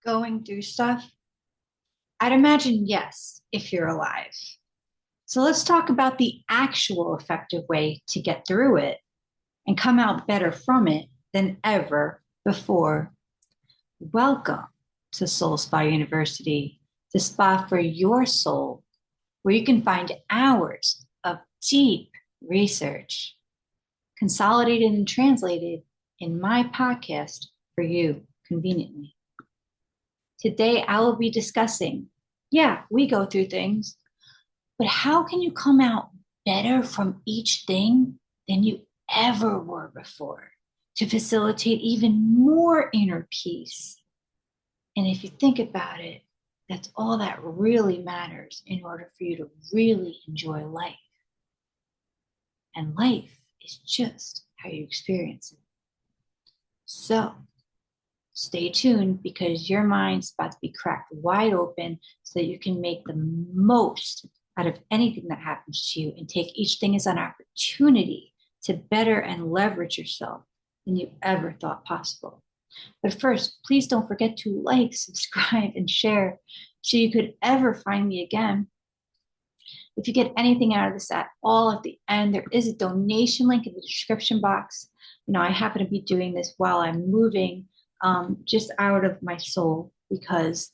Going through stuff? I'd imagine yes, if you're alive. So let's talk about the actual effective way to get through it and come out better from it than ever before. Welcome to Soul Spa University, the spa for your soul, where you can find hours of deep research, consolidated and translated in my podcast for you conveniently. Today, I will be discussing, yeah, we go through things, but how can you come out better from each thing than you ever were before to facilitate even more inner peace? And if you think about it, that's all that really matters in order for you to really enjoy life. And life is just how you experience it. So stay tuned because your mind's about to be cracked wide open so that you can make the most out of anything that happens to you and take each thing as an opportunity to better and leverage yourself than you ever thought possible. But first, please don't forget to like, subscribe, and share so you could ever find me again. If you get anything out of this at all at the end, there is a donation link in the description box. I happen to be doing this while I'm moving just out of my soul because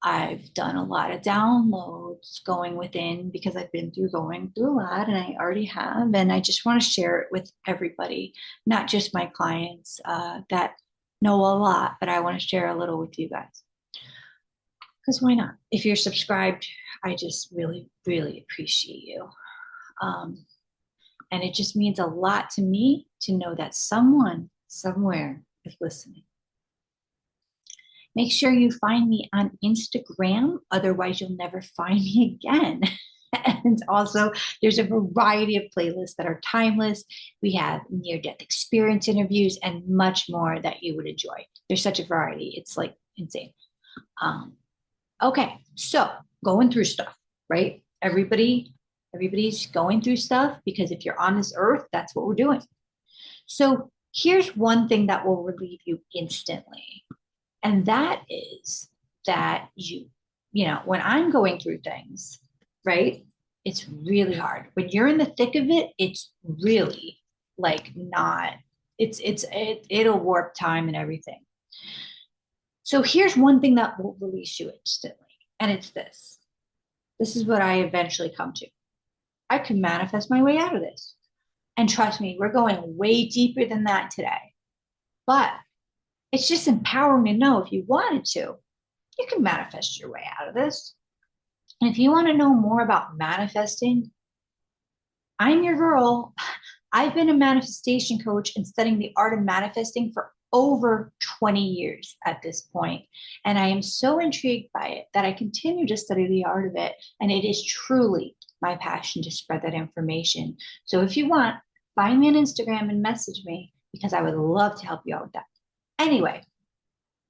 I've done a lot of downloads going within because I've been going through a lot and I already have. And I just want to share it with everybody, not just my clients that know a lot, but I want to share a little with you guys. Because why not? If you're subscribed, I just really, really appreciate you. Um, and it just means a lot to me to know that someone somewhere is listening. Make sure you find me on Instagram, otherwise, you'll never find me again. And also, there's a variety of playlists that are timeless. We have near death experience interviews and much more that you would enjoy. There's such a variety, it's like insane. Okay, so going through stuff, right? Everybody's going through stuff because if you're on this earth, that's what we're doing. So here's one thing that will relieve you instantly. And that is that when I'm going through things, right? It's really hard. When you're in the thick of it, it's really like not, it'll warp time and everything. So here's one thing that will release you instantly. And it's this. This is what I eventually come to. I can manifest my way out of this. And trust me, we're going way deeper than that today. But it's just empowering to know if you wanted to, you can manifest your way out of this. And if you want to know more about manifesting, I'm your girl. I've been a manifestation coach and studying the art of manifesting for over 20 years at this point. And I am so intrigued by it that I continue to study the art of it. And it is truly my passion to spread that information. So if you want, find me on Instagram and message me because I would love to help you out with that. Anyway,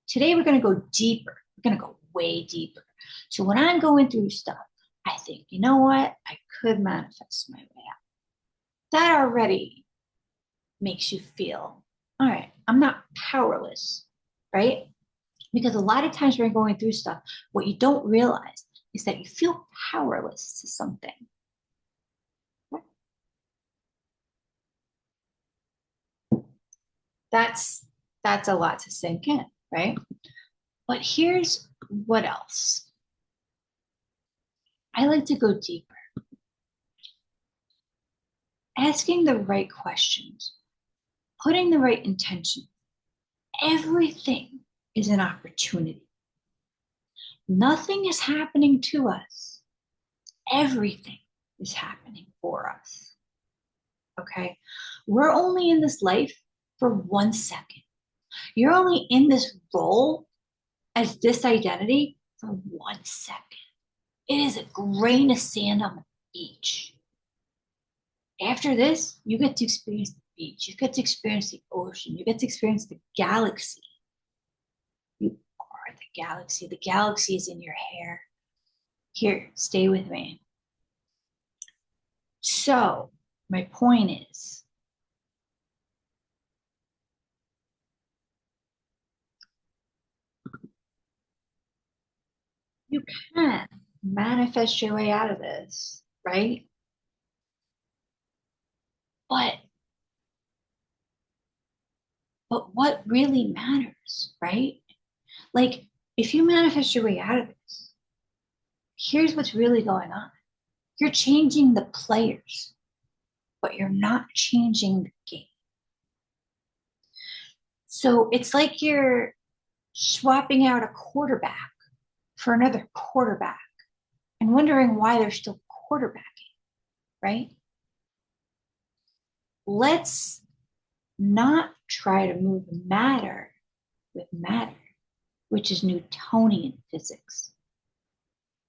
today we're going to go deeper. We're going to go way deeper. So when I'm going through stuff, I think, you know what? I could manifest my way out. That already makes you feel, all right, I'm not powerless, right? Because a lot of times when you're going through stuff, what you don't realize is that you feel powerless to something. That's a lot to sink in, right? But here's what else. I like to go deeper. Asking the right questions, putting the right intention. Everything is an opportunity. Nothing is happening to us. Everything is happening for us. Okay? We're only in this life for 1 second. You're only in this role as this identity for 1 second. It is a grain of sand on the beach. After this, you get to experience the beach. You get to experience the ocean. You get to experience the galaxy. You are the galaxy. The galaxy is in your hair. Here, stay with me. So, my point is, You can manifest your way out of this, right? But what really matters, right? Like if you manifest your way out of this, here's what's really going on. You're changing the players, but you're not changing the game. So it's like you're swapping out a quarterback for another quarterback and wondering why they're still quarterbacking, right? Let's not try to move matter with matter, which is Newtonian physics.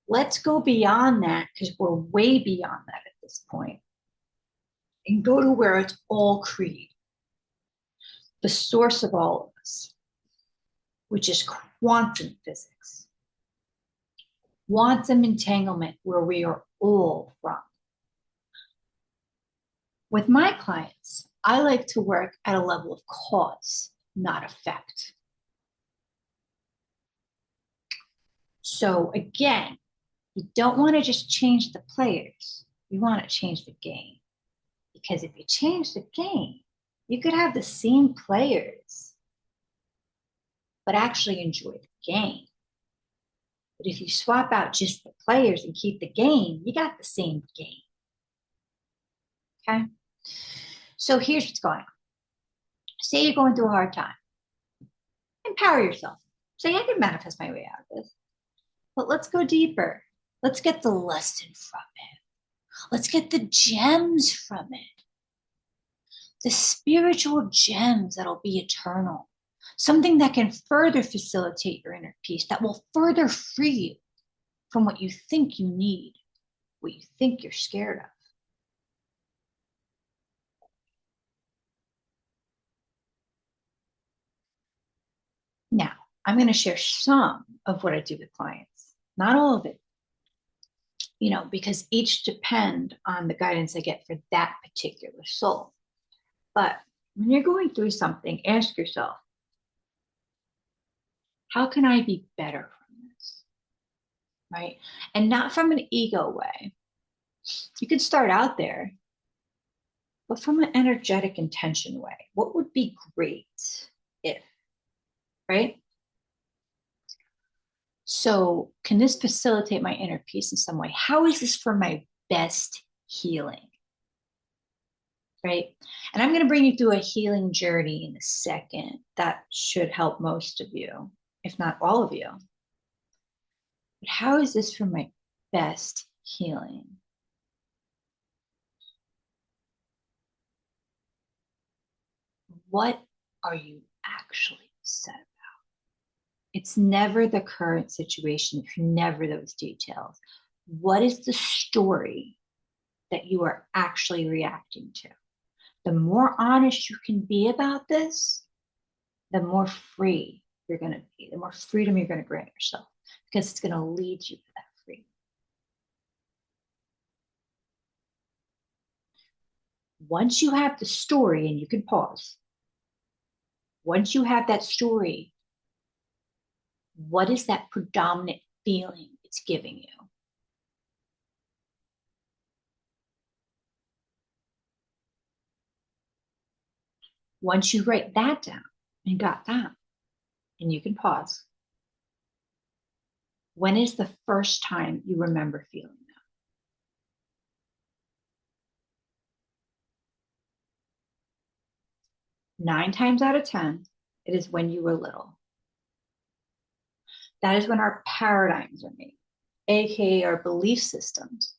Let's go beyond that because we're way beyond that at this point and go to where it's all created, the source of all of us, which is quantum physics, quantum entanglement, where we are all from. With my clients, I like to work at a level of cause, not effect. So again, you don't want to just change the players. You want to change the game. Because if you change the game, you could have the same players, but actually enjoy the game. But if you swap out just the players and keep the game, you got the same game. Okay? So here's what's going on. Say you're going through a hard time. Empower yourself. Say, I can manifest my way out of this. But let's go deeper. Let's get the lesson from it. Let's get the gems from it. The spiritual gems that'll be eternal. Something that can further facilitate your inner peace, that will further free you from what you think you need, what you think you're scared of. Now, I'm going to share some of what I do with clients, not all of it, because each depend on the guidance I get for that particular soul. But when you're going through something, ask yourself, how can I be better from this? Right? And not from an ego way. You could start out there, but from an energetic intention way. What would be great if, right? So, can this facilitate my inner peace in some way? How is this for my best healing? Right? And I'm going to bring you through a healing journey in a second that should help most of you, if not all of you. But how is this for my best healing? What are you actually upset about? It's never the current situation, it's never those details. What is the story that you are actually reacting to? The more honest you can be about this, the more free you're going to be, the more freedom you're going to grant yourself, because it's going to lead you to that freedom. Once you have the story, and you can pause, once you have that story, what is that predominant feeling it's giving you? Once you write that down and got that, and you can pause, when is the first time you remember feeling that? 9 times out of 10, it is when you were little. That is when our paradigms are made, aka our belief systems.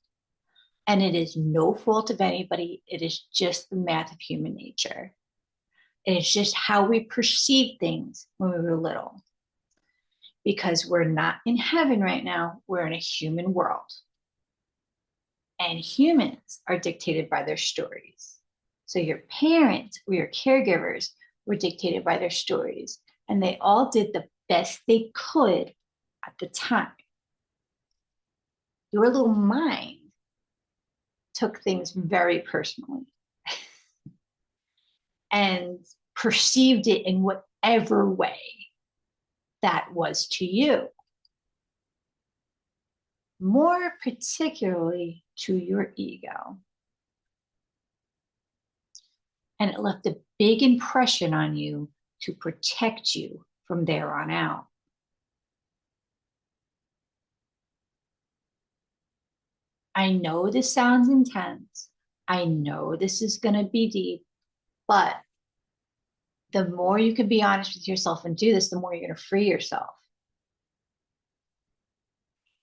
And it is no fault of anybody. It is just the math of human nature. It is just how we perceive things when we were little. Because we're not in heaven right now, we're in a human world. And humans are dictated by their stories. So your parents or your caregivers were dictated by their stories. And they all did the best they could at the time. Your little mind took things very personally and perceived it in whatever way that was to you. more particularly to your ego. And it left a big impression on you to protect you from there on out. I know this sounds intense. I know this is going to be deep, but the more you can be honest with yourself and do this, the more you're going to free yourself.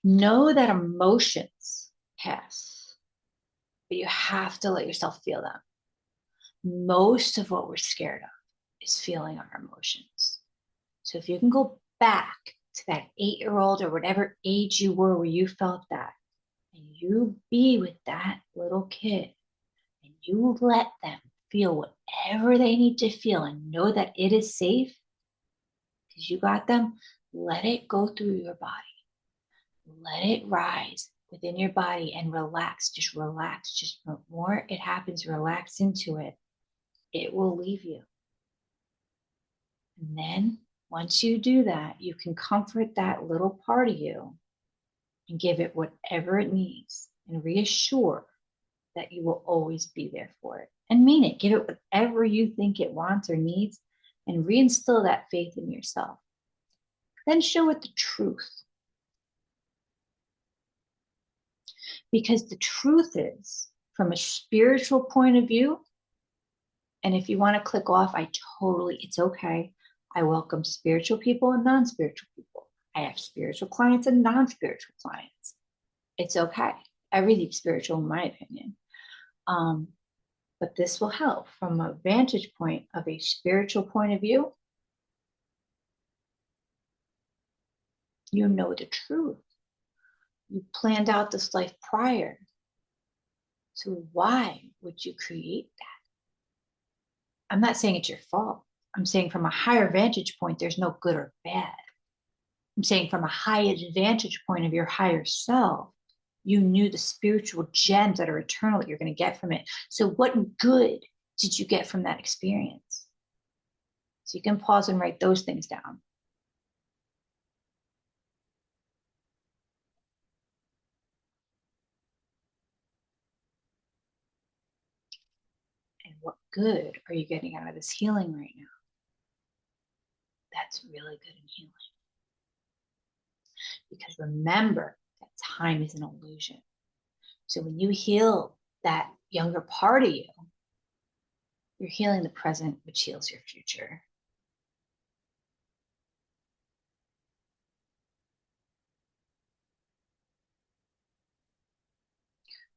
Know that emotions pass, but you have to let yourself feel them. Most of what we're scared of is feeling our emotions. So if you can go back to that 8-year-old or whatever age you were where you felt that, and you be with that little kid, and you let them feel whatever they need to feel and know that it is safe because you got them, let it go through your body. Let it rise within your body and relax. Just relax. Just the more it happens, relax into it. It will leave you. And then once you do that, you can comfort that little part of you and give it whatever it needs and reassure that you will always be there for it. And mean it. Give it whatever you think it wants or needs and reinstill that faith in yourself. Then show it the truth. Because the truth is, from a spiritual point of view, and if you want to click off, it's okay. I welcome spiritual people and non-spiritual people. I have spiritual clients and non-spiritual clients. It's okay. Everything's spiritual, in my opinion. But this will help from a vantage point of a spiritual point of view. You know the truth. You planned out this life prior. So why would you create that? I'm not saying it's your fault. I'm saying from a higher vantage point, there's no good or bad. I'm saying from a high vantage point of your higher self, you knew the spiritual gems that are eternal that you're going to get from it. So what good did you get from that experience? So you can pause and write those things down. And what good are you getting out of this healing right now? That's really good in healing. Because remember that time is an illusion. So when you heal that younger part of you, you're healing the present, which heals your future.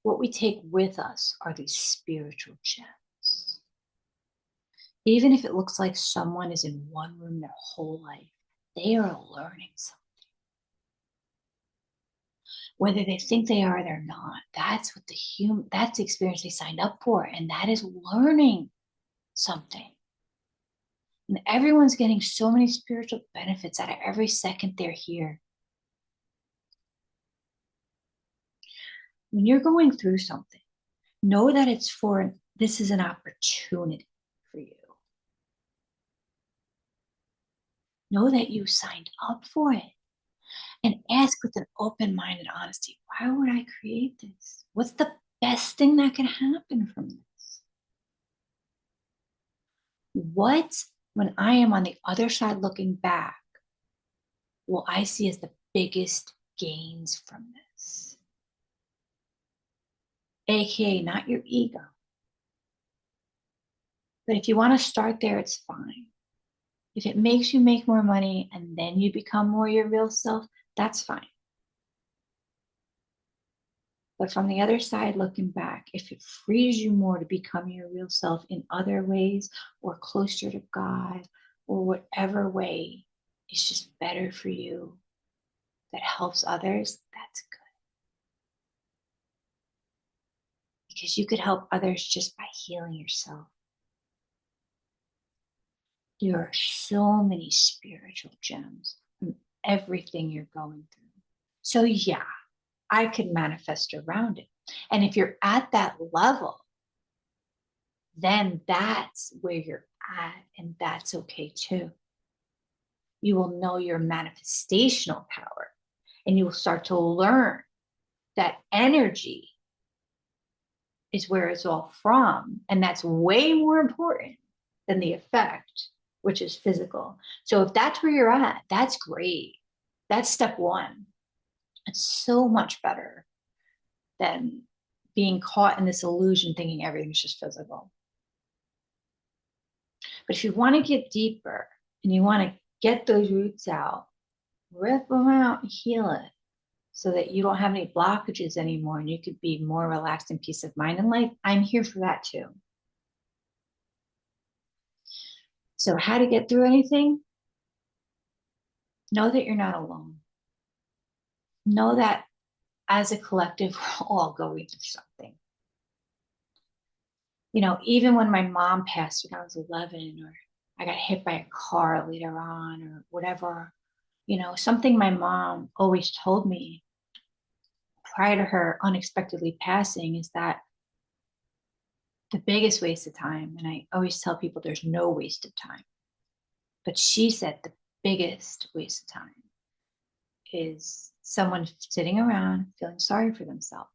What we take with us are these spiritual gems. Even if it looks like someone is in one room their whole life, they are learning something. Whether they think they are, they're not. That's what that's the experience they signed up for, and that is learning something. And everyone's getting so many spiritual benefits out of every second they're here. When you're going through something, know that this is an opportunity for you. Know that you signed up for it and ask with an open mind and honesty, why would I create this? What's the best thing that can happen from this? What, when I am on the other side looking back, will I see as the biggest gains from this? AKA not your ego. But if you want to start there, it's fine. If it makes you make more money and then you become more your real self, that's fine. But from the other side, looking back, if it frees you more to become your real self in other ways or closer to God or whatever way is just better for you that helps others, that's good. Because you could help others just by healing yourself. There are so many spiritual gems from everything you're going through. So yeah, I could manifest around it. And if you're at that level, then that's where you're at, and that's okay too. You will know your manifestational power, and you will start to learn that energy is where it's all from. And that's way more important than the effect, which is physical. So if that's where you're at, that's great. That's step one. It's so much better than being caught in this illusion thinking everything's just physical. But if you want to get deeper and you want to get those roots out, rip them out and heal it so that you don't have any blockages anymore and you could be more relaxed and peace of mind in life, I'm here for that too. So, how to get through anything? Know that you're not alone. Know that as a collective, we're all going through something. You know, even when my mom passed when I was 11, or I got hit by a car later on, or whatever, you know, something my mom always told me prior to her unexpectedly passing is that the biggest waste of time, and I always tell people there's no waste of time, but she said the biggest waste of time is someone sitting around feeling sorry for themselves.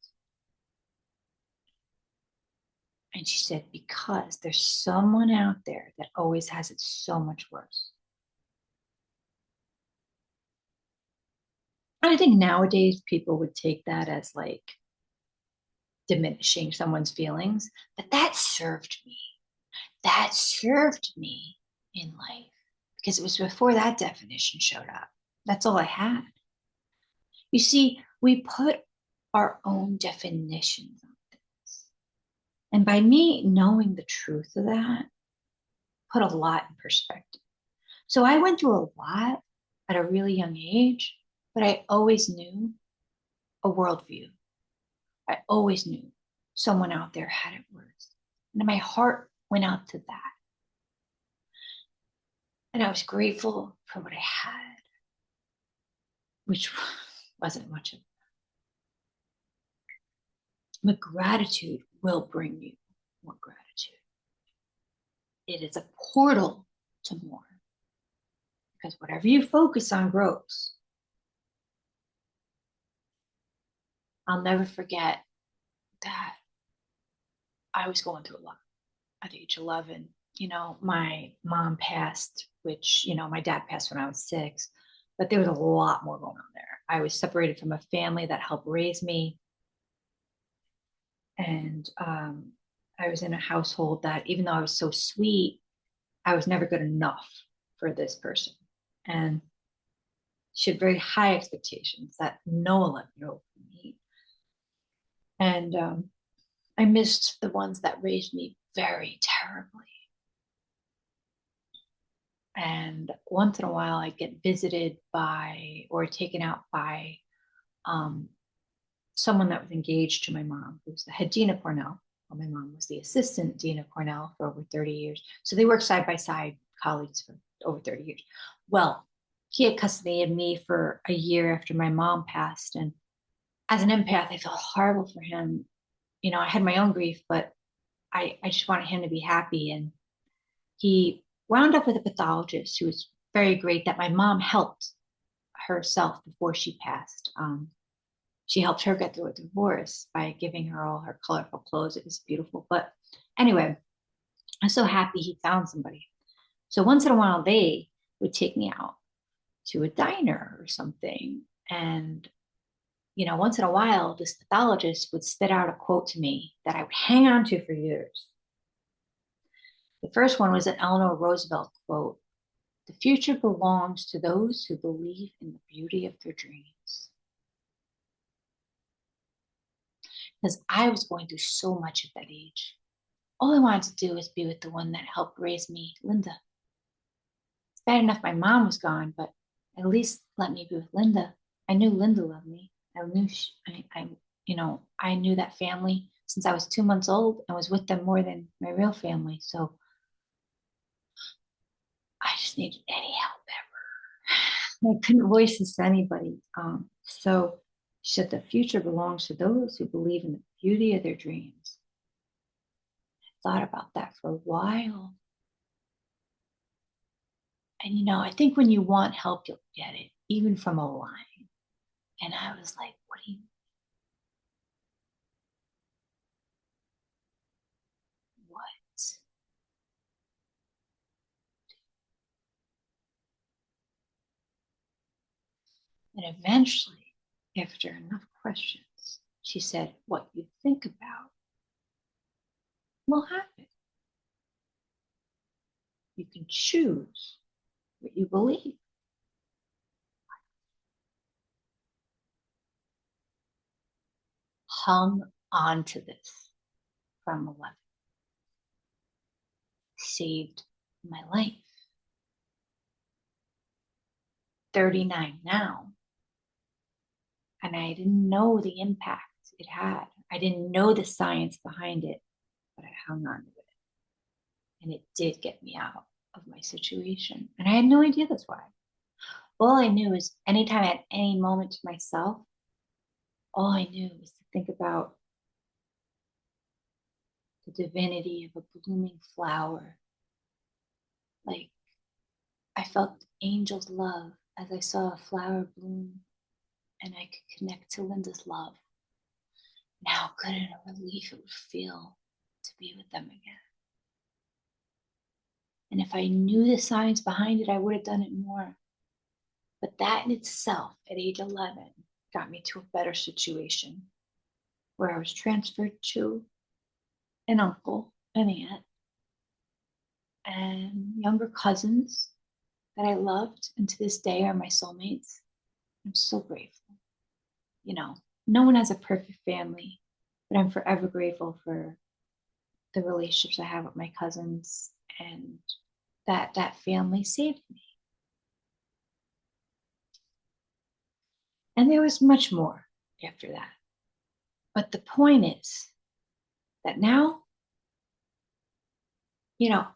And she said, because there's someone out there that always has it so much worse. And I think nowadays people would take that as like diminishing someone's feelings, but that served me. That served me in life because it was before that definition showed up. That's all I had. You see, we put our own definitions on things. And by me knowing the truth of that, put a lot in perspective. So I went through a lot at a really young age, but I always knew a worldview. I always knew someone out there had it worse. And my heart went out to that. And I was grateful for what I had, which wasn't much of it. But gratitude will bring you more gratitude. It is a portal to more. Because whatever you focus on grows. I'll never forget that I was going through a lot at age 11. You know, my mom passed, which, you know, my dad passed when I was 6, but there was a lot more going on there. I was separated from a family that helped raise me. And I was in a household that, even though I was so sweet, I was never good enough for this person. And she had very high expectations that no 11-year-old could meet. And I missed the ones that raised me very terribly. And once in a while, I'd get visited by or taken out by someone that was engaged to my mom, who was the head dean of Cornell. Well, my mom was the assistant dean of Cornell for over 30 years. So they worked side by side, colleagues for over 30 years. Well, he had custody of me for a year after my mom passed. And as an empath, I felt horrible for him. You know, I had my own grief, but I just wanted him to be happy. And he wound up with a pathologist who was very great that my mom helped herself before she passed. She helped her get through a divorce by giving her all her colorful clothes. It was beautiful. But anyway, I'm so happy he found somebody. So once in a while, they would take me out to a diner or something. And, you know, once in a while, this pathologist would spit out a quote to me that I would hang on to for years. The first one was an Eleanor Roosevelt quote: "The future belongs to those who believe in the beauty of their dreams." Because I was going through so much at that age. All I wanted to do was be with the one that helped raise me, Linda. It's bad enough my mom was gone, but at least let me be with Linda. I knew Linda loved me. I knew I knew that family since I was 2 months old and was with them more than my real family. So I just needed any help ever. I couldn't voice this to anybody. So she said, the future belongs to those who believe in the beauty of their dreams. I thought about that for a while. And, you know, I think when you want help, you'll get it, even from a line. And I was like, what do you mean? And eventually, after enough questions, she said, what you think about will happen. You can choose what you believe. Hung on to this from 11. Saved my life. 39 now. And I didn't know the impact it had. I didn't know the science behind it, but I hung on to it. And it did get me out of my situation. And I had no idea that's why. All I knew is anytime I had any moment to myself, all I knew was to think about the divinity of a blooming flower. Like I felt angels' love as I saw a flower bloom, and I could connect to Linda's love. And how good and a relief it would feel to be with them again. And if I knew the science behind it, I would have done it more. But that in itself, at age 11, got me to a better situation where I was transferred to an uncle, an aunt, and younger cousins that I loved and to this day are my soulmates. I'm so grateful. You know, no one has a perfect family, but I'm forever grateful for the relationships I have with my cousins and that family saved me. And there was much more after that. But the point is that now,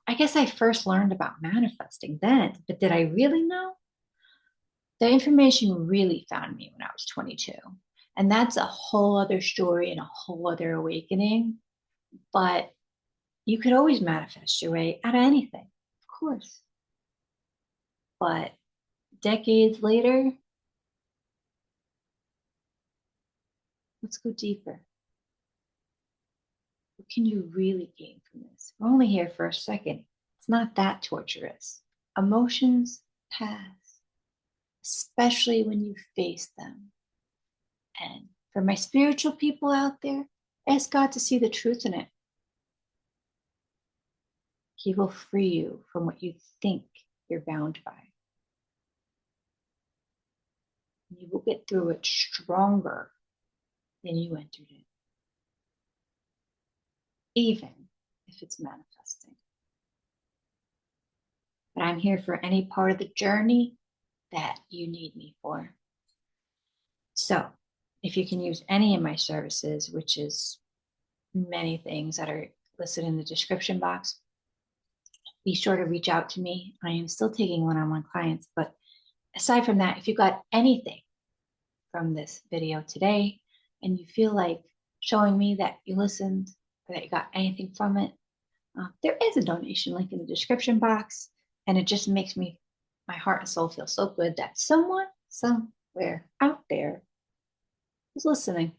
I guess I first learned about manifesting then, but did I really know? The information really found me when I was 22. And that's a whole other story and a whole other awakening. But you could always manifest your way out of anything, of course. But decades later, let's go deeper. What can you really gain from this? We're only here for a second. It's not that torturous. Emotions pass, especially when you face them. And for my spiritual people out there, ask God to see the truth in it. He will free you from what you think you're bound by. You will get through it stronger than you entered it, even if it's manifesting. But I'm here for any part of the journey that you need me for. So if you can use any of my services, which is many things that are listed in the description box, be sure to reach out to me. I am still taking one-on-one clients, but aside from that, if you got anything from this video today and you feel like showing me that you listened or that you got anything from it, there is a donation link in the description box, and it just makes my heart and soul feel so good that someone somewhere out there is listening.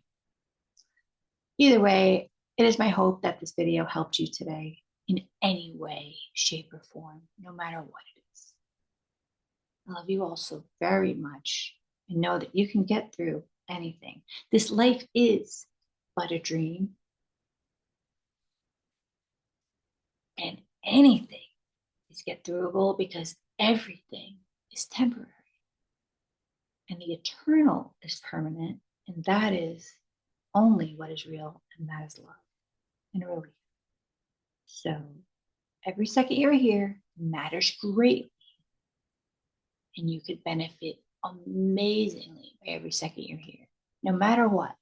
Either way, it is my hope that this video helped you today in any way, shape, or form, no matter what it is. I love you all so very much and know that you can get through anything. This life is but a dream, and anything is get throughable because everything is temporary. And the eternal is permanent, and that is only what is real, and that is love and relief. So every second you're here matters greatly, and you could benefit amazingly by every second you're here, no matter what,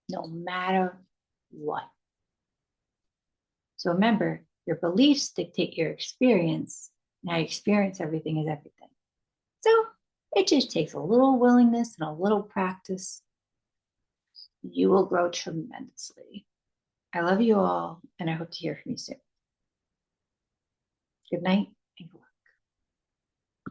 no matter what. So remember, your beliefs dictate your experience, and how you experience everything is everything. So it just takes a little willingness and a little practice. You will grow tremendously. I love you all, and I hope to hear from you soon. Good night.